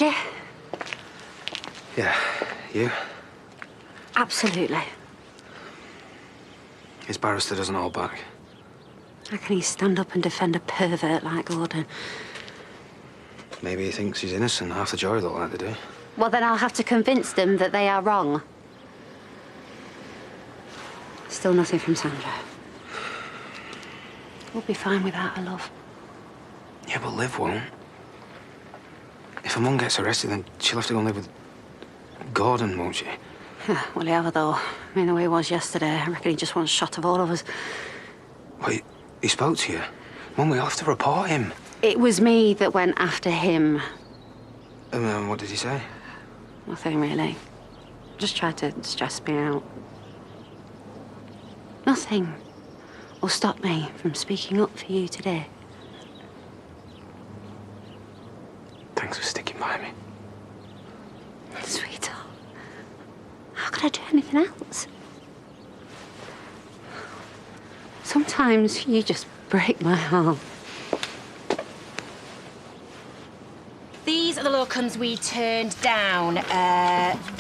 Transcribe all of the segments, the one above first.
ready? Yeah. You? Absolutely. His barrister doesn't hold back. How can he stand up and defend a pervert like Gordon? Maybe he thinks he's innocent. Half the jury look like they do. Well, then I'll have to convince them that they are wrong. Still nothing from Sandra. We'll be fine without her, love. Yeah, but Liv won't. If her mum gets arrested, then she'll have to go and live with Gordon, won't she? Will he ever, though? I mean, the way he was yesterday, I reckon he just wants shot of all of us. Wait, he spoke to you? Mum, we'll have to report him. It was me that went after him. What did he say? Nothing, really. Just tried to stress me out. Nothing will stop me from speaking up for you today. Thanks for sticking by me. Sweetheart, how could I do anything else? Sometimes you just break my heart. These are the locums we turned down.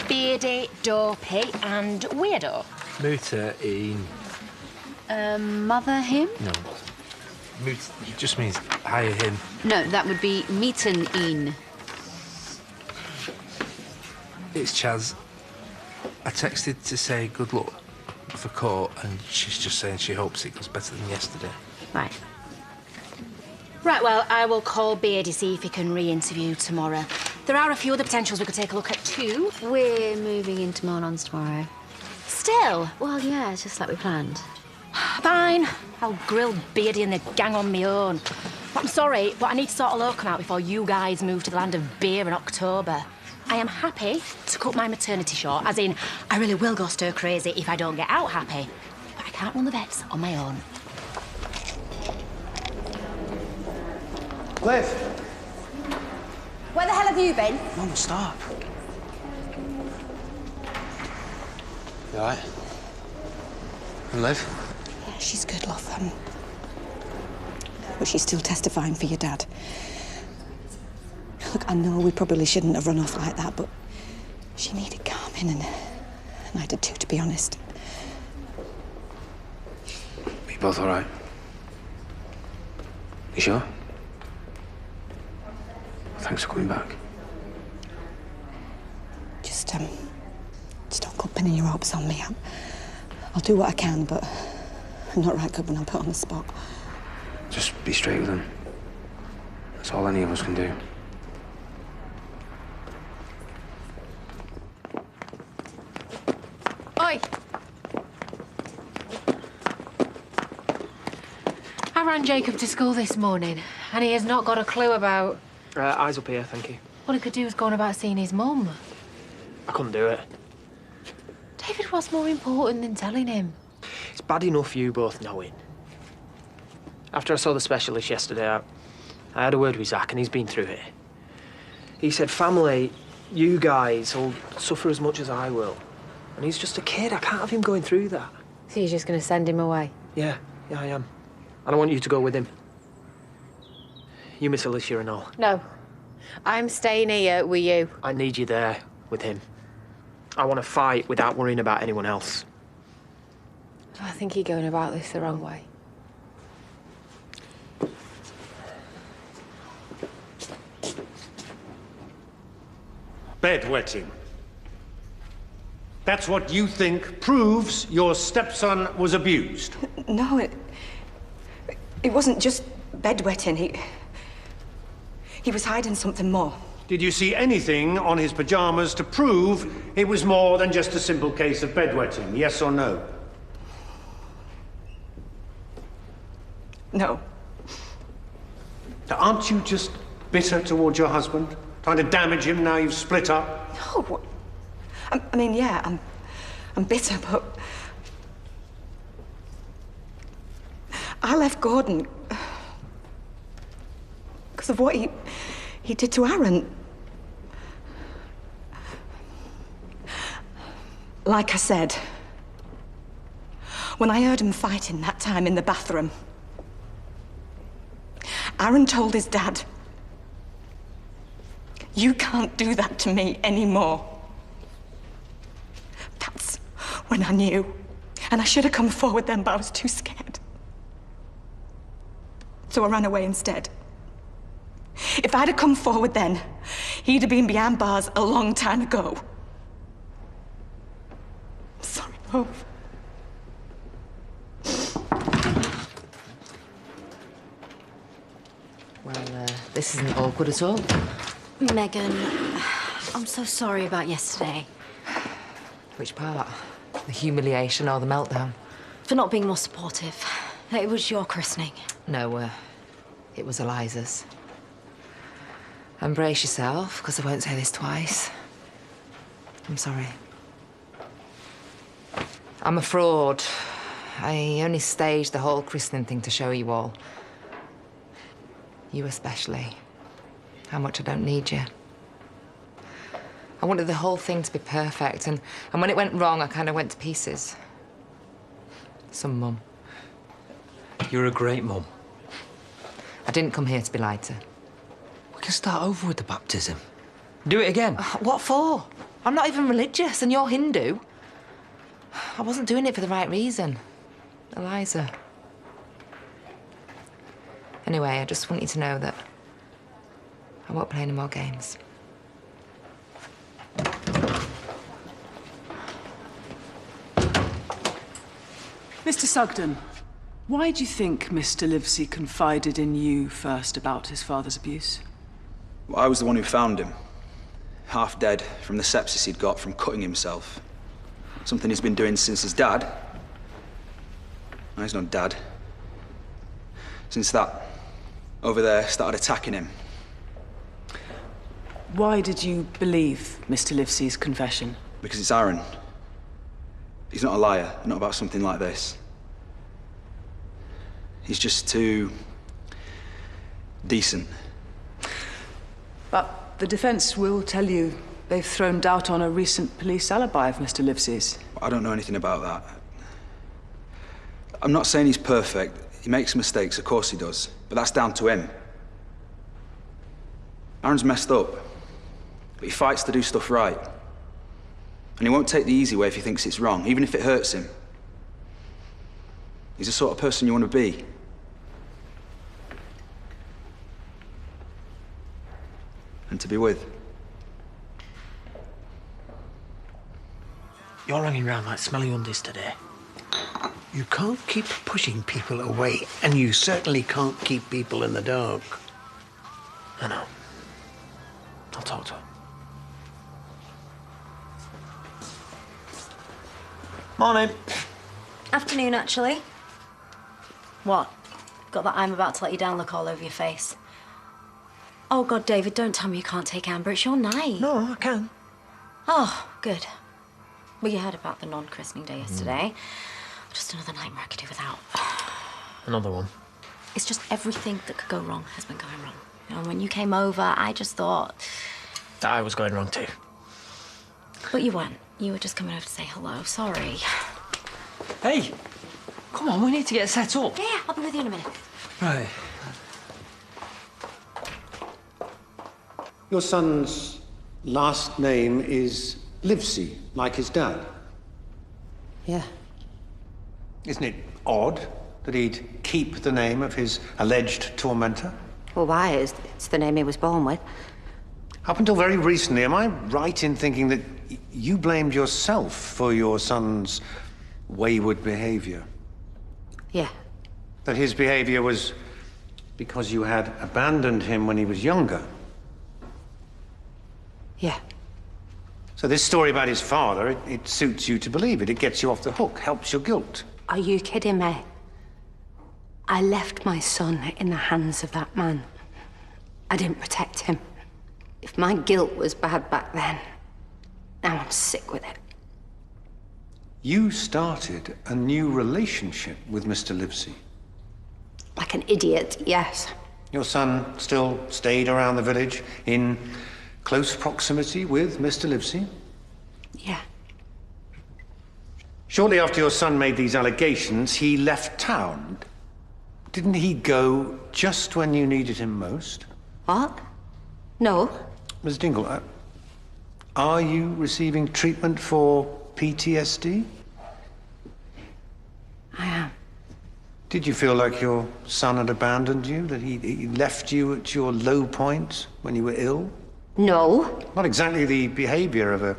Beardy, Dopey and Weirdo. Mutter in. Mother him? No. It just means hire him. No, that would be meeten in. It's Chaz. I texted to say good luck for court, and she's just saying she hopes it goes better than yesterday. Right. Right, well, I will call Beardy, see if he can re-interview tomorrow. There are a few other potentials we could take a look at too. We're moving into Mornons tomorrow. Still? Well, yeah, it's just like we planned. Fine. I'll grill Beardy and the gang on my own. But I'm sorry, but I need to sort a locum out before you guys move to the land of beer in October. I am happy to cut my maternity short, as in, I really will go stir crazy if I don't get out happy. But I can't run the vets on my own. Liv! Where the hell have you been? Mum, stop. You all right? And Liv? Yeah, she's good, love. But she's still testifying for your dad. Look, I know we probably shouldn't have run off like that, but she needed calming, and I did too, to be honest. We both all right? You sure? Thanks for coming back. Just don't go pinning your hopes on me. I'll do what I can, but I'm not right good when I'm put on the spot. Just be straight with them. That's all any of us can do. Oi! I ran Jacob to school this morning, and he has not got a clue about... Eyes up here, thank you. All he could do was go on about seeing his mum. I couldn't do it. David, what's more important than telling him? It's bad enough you both knowing. After I saw the specialist yesterday, I had a word with Zach, and he's been through it. He said, family, you guys will suffer as much as I will. And he's just a kid. I can't have him going through that. So you're just going to send him away? Yeah, I am. And I want you to go with him. You miss Alicia and all. No. I'm staying here with you. I need you there with him. I want to fight without worrying about anyone else. I think you're going about this the wrong way. Bedwetting. That's what you think proves your stepson was abused? No, it wasn't just bedwetting. He was hiding something more. Did you see anything on his pajamas to prove it was more than just a simple case of bedwetting? Yes or no? No. Now, aren't you just bitter towards your husband? Trying to damage him now you've split up? No. I mean, yeah, I'm bitter, but... I left Gordon because of what he did to Aaron. Like I said, when I heard him fighting that time in the bathroom, Aaron told his dad You can't do that to me anymore. That's when I knew. And I should have come forward then, but I was too scared. So I ran away instead. If I'd have come forward then, he'd have been behind bars a long time ago. Sorry, love. Well, this isn't awkward at all. Megan, I'm so sorry about yesterday. Which part? The humiliation or the meltdown? For not being more supportive. It was your christening. No, it was Eliza's. And brace yourself, because I won't say this twice. I'm sorry. I'm a fraud. I only staged the whole christening thing to show you all. You especially. How much I don't need you. I wanted the whole thing to be perfect, and when it went wrong, I kind of went to pieces. Some mum. You're a great mum. I didn't come here to be lied to. We can start over with the baptism. Do it again. What for? I'm not even religious, and you're Hindu. I wasn't doing it for the right reason. Eliza. Anyway, I just want you to know that I won't play any more games. Mr. Sugden, why do you think Mr. Livesey confided in you first about his father's abuse? Well, I was the one who found him. Half dead from the sepsis he'd got from cutting himself. Something he's been doing since his dad. No, he's not dad. Since that over there started attacking him. Why did you believe Mr. Livesey's confession? Because it's Aaron. He's not a liar, not about something like this. He's just too decent. But the defense will tell you they've thrown doubt on a recent police alibi of Mr. Livesey's. I don't know anything about that. I'm not saying he's perfect. He makes mistakes, of course he does. But that's down to him. Aaron's messed up. But he fights to do stuff right. And he won't take the easy way if he thinks it's wrong, even if it hurts him. He's the sort of person you want to be. And to be with. You're hanging around like smelly undies today. You can't keep pushing people away, and you certainly can't keep people in the dark. I know. I'll talk to her. Morning. Afternoon, actually. What? Got that I'm about to let you down look all over your face. Oh, God, David, don't tell me you can't take Amber. It's your night. No, I can. Oh, good. Well, you heard about the non-christening day yesterday. Just another nightmare I could do without. Another one. It's just everything that could go wrong has been going wrong. You know, when you came over, I just thought... That I was going wrong too. But you weren't. You were just coming over to say hello. Sorry. Hey! Come on, we need to get set up. Yeah, I'll be with you in a minute. Right. Your son's last name is Livesey, like his dad. Yeah. Isn't it odd that he'd keep the name of his alleged tormentor? Well, why? It's the name he was born with. Up until very recently, am I right in thinking that you blamed yourself for your son's wayward behavior? Yeah. That his behavior was because you had abandoned him when he was younger? Yeah. So this story about his father, it suits you to believe it. It gets you off the hook, helps your guilt. Are you kidding me? I left my son in the hands of that man. I didn't protect him. If my guilt was bad back then, now I'm sick with it. You started a new relationship with Mr. Livesey. Like an idiot, yes. Your son still stayed around the village in close proximity with Mr. Livesey? Yeah. Shortly after your son made these allegations, he left town. Didn't he go just when you needed him most? What? No. Ms. Dingle, are you receiving treatment for PTSD? I am. Did you feel like your son had abandoned you, that he left you at your low point when you were ill? No. Not exactly the behavior of a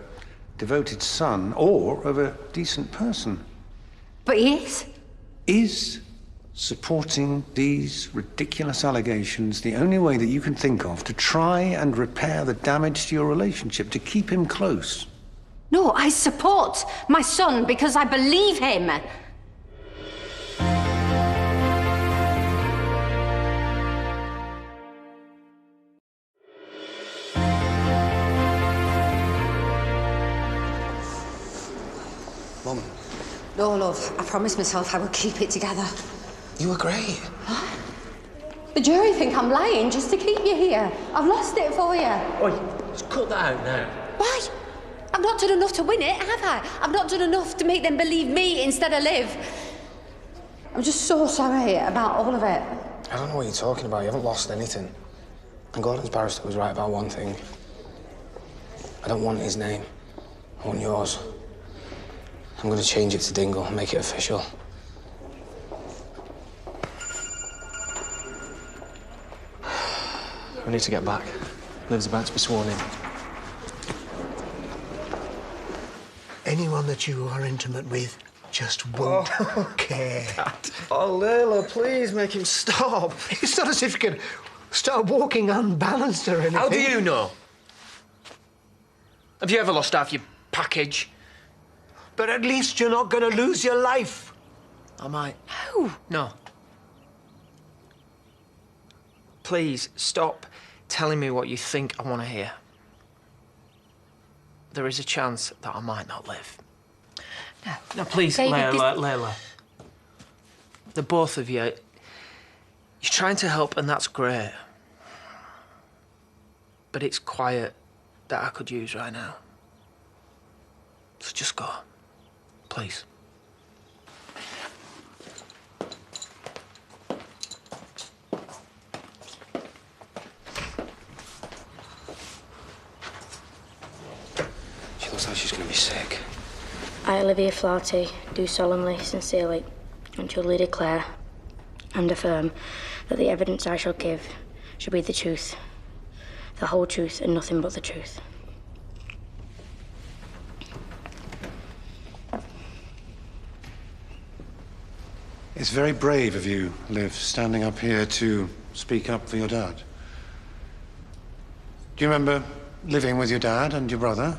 devoted son or of a decent person. But he is. Is supporting these ridiculous allegations the only way that you can think of to try and repair the damage to your relationship, to keep him close? No, I support my son because I believe him. Mum. No, love, I promised myself I would keep it together. You were great. The jury think I'm lying just to keep you here. I've lost it for you. Oi, just cut that out now. Why? I've not done enough to win it, have I? I've not done enough to make them believe me instead of Liv. I'm just so sorry about all of it. I don't know what you're talking about. You haven't lost anything. And Gordon's barrister was right about one thing. I don't want his name. I want yours. I'm going to change it to Dingle and make it official. We need to get back. Liv's about to be sworn in. Anyone that you are intimate with just won't care. Oh, Layla, please make him stop. It's not as if you can start walking unbalanced or anything. How do you know? Have you ever lost half your package? But at least you're not going to lose your life. I might. No. No. Please, stop telling me what you think I want to hear. There is a chance that I might not live. No. No, please, David, Layla. The both of you, you're trying to help and that's great. But it's quiet that I could use right now. So just go. Please. She looks like she's going to be sick. I, Olivia Flaherty, do solemnly, sincerely, and truly declare and affirm that the evidence I shall give shall be the truth, the whole truth, and nothing but the truth. It's very brave of you, Liv, standing up here to speak up for your dad. Do you remember living with your dad and your brother?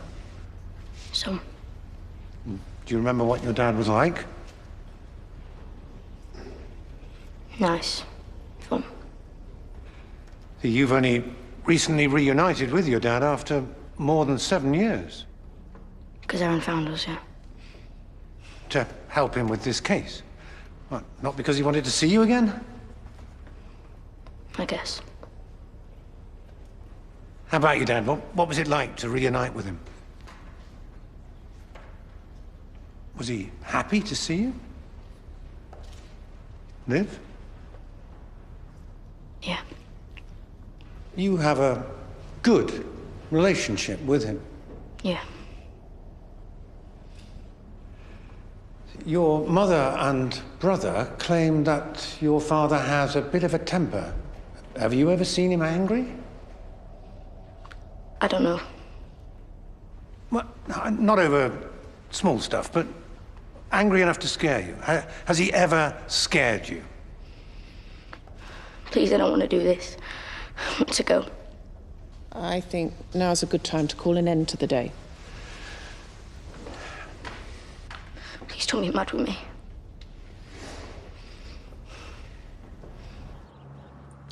Some. Do you remember what your dad was like? Nice. Fun. You've only recently reunited with your dad after more than 7 years. Because Aaron found us, yeah. To help him with this case? What, not because he wanted to see you again? I guess. How about you, Dad? What was it like to reunite with him? Was he happy to see you? Liv? Yeah. You have a good relationship with him. Yeah. Your mother and brother claim that your father has a bit of a temper. Have you ever seen him angry? I don't know. Well, not over small stuff, but angry enough to scare you. Has he ever scared you? Please, I don't want to do this. I want to go. I think now's a good time to call an end to the day. Please don't be mad with me.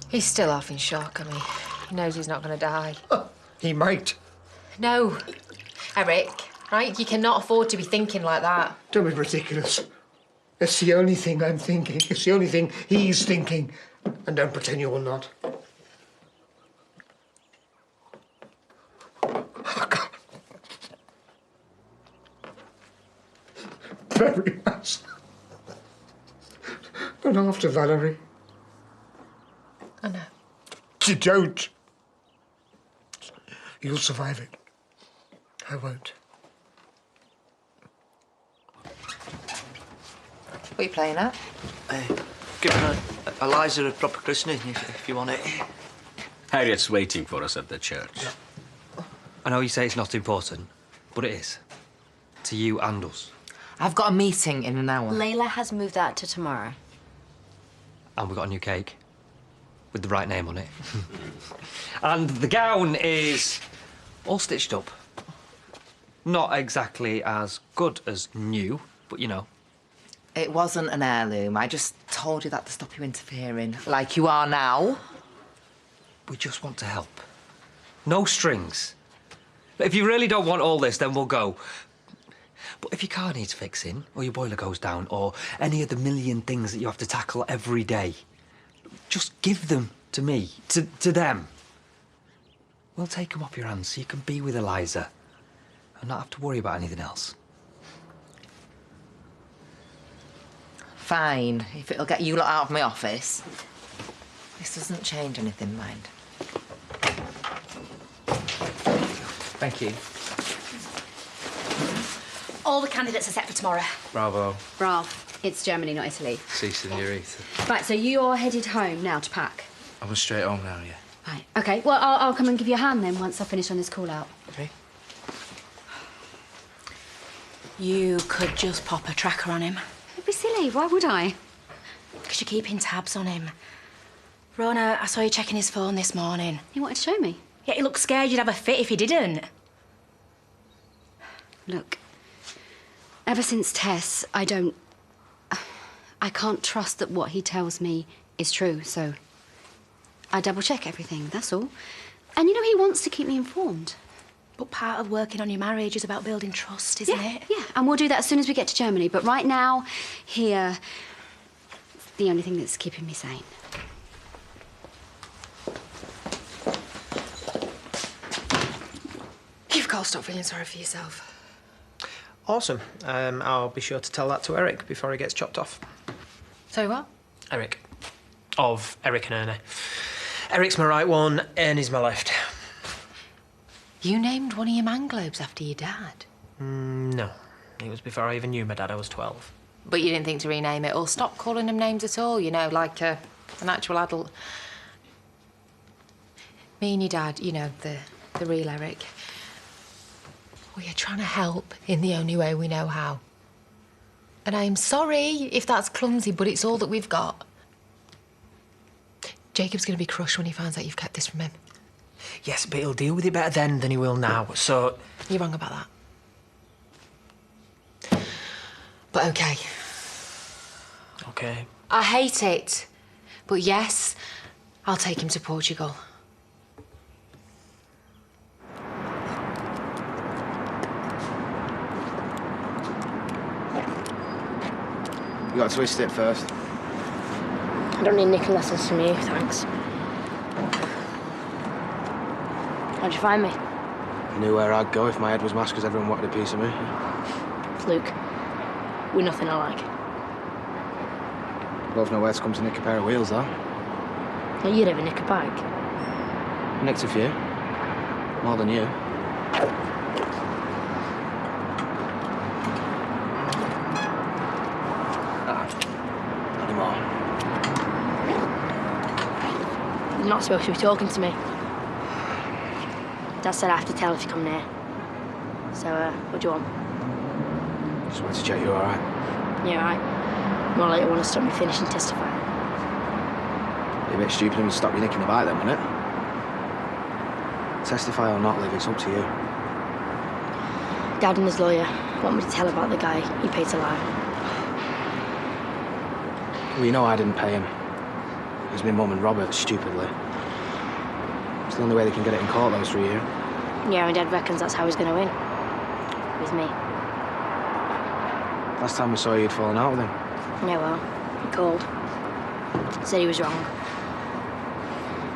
He's still half in shock, I mean, he knows he's not going to die. He might. No. Eric, right? You cannot afford to be thinking like that. Don't be ridiculous. It's the only thing I'm thinking. It's the only thing he's thinking. And don't pretend you're not. Oh, God. Very much. But after Valerie. I know. You don't. You'll survive it. I won't. What are you playing at? Giving Eliza a proper christening, if you want it. Harriet's waiting for us at the church. I know you say it's not important, but it is. To you and us. I've got a meeting in an hour. Layla has moved that to tomorrow. And we got a new cake. With the right name on it. And the gown is all stitched up. Not exactly as good as new, but you know. It wasn't an heirloom. I just told you that to stop you interfering, like you are now. We just want to help. No strings. If you really don't want all this, then we'll go. But if your car needs fixing, or your boiler goes down, or any of the million things that you have to tackle every day, just give them to me, to them. We'll take them off your hands so you can be with Eliza and not have to worry about anything else. Fine, if it'll get you lot out of my office. This doesn't change anything, mind. Thank you. All the candidates are set for tomorrow. Bravo. Ralph, it's Germany, not Italy. See, senorita. Right, so you're headed home now to pack. I'm straight home now, yeah. Right, OK. Well, I'll come and give you a hand then once I've finished on this call-out. Okay. You could just pop a tracker on him. It'd be silly. Why would I? Because you're keeping tabs on him. Rona, I saw you checking his phone this morning. You wanted to show me? Yeah, he looked scared you'd have a fit if he didn't. Look, ever since Tess, I can't trust that what he tells me is true, so I double-check everything, that's all. And you know, he wants to keep me informed. But part of working on your marriage is about building trust, isn't it? Yeah, and we'll do that as soon as we get to Germany. But right now, here, it's the only thing that's keeping me sane. You've got to stop feeling sorry for yourself. Awesome. I'll be sure to tell that to Eric before he gets chopped off. Sorry, what? Eric. Of Eric and Ernie. Eric's my right one, Ernie's my left. You named one of your manglobes after your dad. No. It was before I even knew my dad. I was 12. But you didn't think to rename it or stop calling them names at all, you know, like an actual adult. Me and your dad, you know, the real Eric. We are trying to help in the only way we know how. And I'm sorry if that's clumsy, but it's all that we've got. Jacob's going to be crushed when he finds out you've kept this from him. Yes, but he'll deal with it better then than he will now, so... You're wrong about that. But OK. OK. I hate it. But yes, I'll take him to Portugal. You got to twist it first. I don't need nicking lessons from you, thanks. How'd you find me? I knew where I'd go if my head was masked because everyone wanted a piece of me. Luke, we're nothing alike. We both know where to come to nick a pair of wheels, though. Well, you'd ever nick a bike. Nicked a few. More than you. Not anymore. You're not supposed to be talking to me. Dad said I have to tell if you come near. So, what do you want? Just wanted to check you're all right. You all right? More like you want to stop me finishing testifying. Be a bit stupid and stop you nicking the bike then, wouldn't it? Testify or not, Liv, it's up to you. Dad and his lawyer want me to tell about the guy he paid to lie. Well, you know I didn't pay him. It was my mum and Robert, stupidly. It's the only way they can get it in court, those 3 years. Yeah, and Dad reckons that's how he's going to win. With me. Last time I saw you, you'd fallen out with him. Yeah, well, he called. Said he was wrong.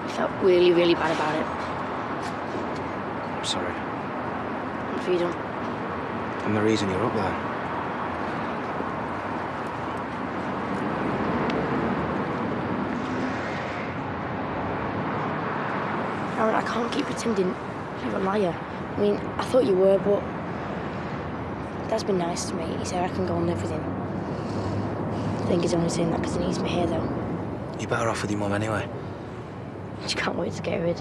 He felt really, really bad about it. I'm sorry. What have you done? I'm the reason you're up there. Aaron, I can't keep pretending You're a liar. I mean, I thought you were, but Dad's been nice to me. He said I can go and live with him. I think he's only saying that because he needs me here, though. You're better off with your mum anyway. I just can't wait to get rid.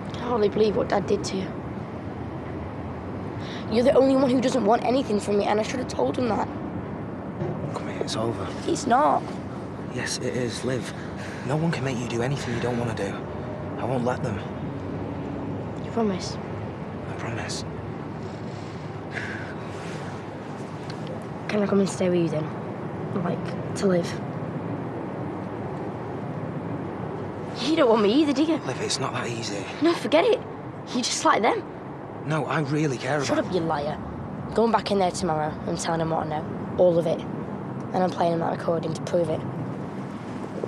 I can hardly believe what Dad did to you. You're the only one who doesn't want anything from me, and I should have told him that. Come here, it's over. It's not. Yes, it is, Liv. No one can make you do anything you don't want to do. I won't let them. You promise? I promise. Can I come and stay with you then? Like, to live? You don't want me either, do you? Liv, it's not that easy. No, forget it. You're just like them. No, I really care Shut about... up, you liar. Going back in there tomorrow and telling him what I know. All of it. And I'm playing him that recording to prove it.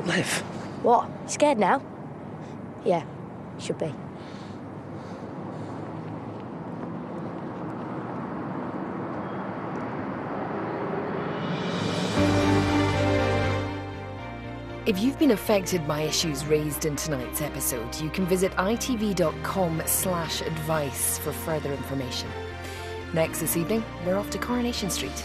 Liv. What? Scared now? Yeah, you should be. If you've been affected by issues raised in tonight's episode, you can visit itv.com/advice for further information. Next this evening, we're off to Coronation Street.